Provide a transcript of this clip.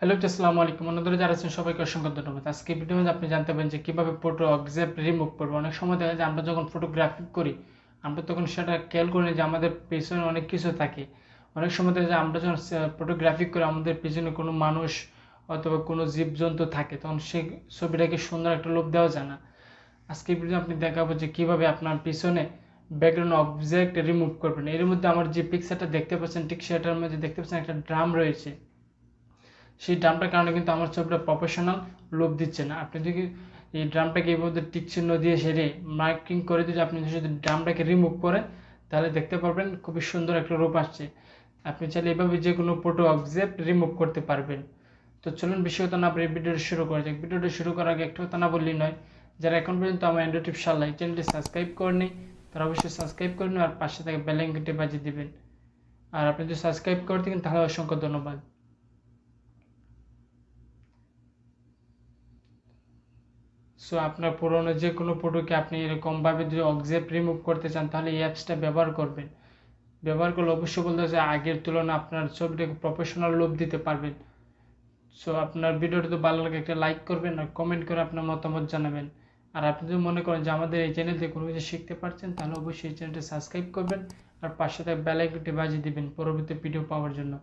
Hello, আসসালামু আলাইকুম। বন্ধুরা যারা আছেন সবাইকে অসংখ্য ধন্যবাদ। আজকে ভিডিওতে আপনি জানতে পারবেন যে কিভাবে ফটো অবজেক্ট রিমুভ করবো। অনেক সময় দেখা যায় আমরা যখন ফটোগ্রাফি করি আমরা তখন সেটা খেয়াল করি না যে আমাদের পেছনে অনেক কিছু থাকে। অনেক সময় দেখা যায় আমরা যখন ফটোগ্রাফি করি আমাদের পেছনে কোনো মানুষ অথবা কোনো জীবজন্তু থাকে, তখন সেই ছবিটাকে সুন্দর একটা লুক দেওয়া যায় না। আজকে ভিডিও আপনি দেখাবো যে কিভাবে আপনার পিছনে ব্যাকগ্রাউন্ড অবজেক্ট রিমুভ করবেন। এর মধ্যে আমার যে পিকচারটা দেখতে পাচ্ছেন ঠিক সেটার মধ্যে দেখতে পাচ্ছেন একটা ড্রাম রয়েছে। সেই ড্রামটার কারণে কিন্তু আমার ছবিটা প্রফেশনাল লুক দিচ্ছে না। আপনি যদি এই ড্রামটাকে এই মধ্যে টিক চিহ্ন দিয়ে সেরে মার্কিং করে যদি আপনি যদি ড্রামটাকে রিমুভ করেন তাহলে দেখতে পারবেন খুবই সুন্দর একটা রূপ আসছে। আপনি চাইলে এভাবে যে কোনো ফটো অবজেক্ট রিমুভ করতে পারবেন। তো চলুন বেশি কথা না বলে ভিডিওটা শুরু করা যাক। ভিডিওটা শুরু করার আগে একটা কথা না বললেই নয়, যারা এখন পর্যন্ত আমার রেটিভ শালা এই চ্যানেলটি সাবস্ক্রাইব করেনি তারা অবশ্যই সাবস্ক্রাইব করে নিন আর পাশে থেকে বেল আইকনটি বাজিয়ে দিবেন। আর আপনি যদি সাবস্ক্রাইব করে থাকেন তাহলে অসংখ্য ধন্যবাদ। সো আপনার পুরনো যে কোনো ফটোকে আপনি এরকমভাবে যদি অবজেক্ট রিমুভ করতে চান তাহলে এই অ্যাপসটা ব্যবহার করবেন। ব্যবহার করলে অবশ্যই বলতে যে আগের তুলনায় আপনার ছবিটাকে প্রফেশনাল লুক দিতে পারবেন। সো আপনার ভিডিওটা তো ভালো লাগে একটা লাইক করবেন আর কমেন্ট করে আপনার মতামত জানাবেন। আর আপনি যদি মনে করেন যে আমাদের এই চ্যানেল থেকে কোনো কিছু শিখতে পারছেন তাহলে অবশ্যই এই চ্যানেলটা সাবস্ক্রাইব করবেন আর পাশে থাকা বেল আইকনটি বাজিয়ে দিবেন পরবর্তী ভিডিও পাওয়ার জন্য।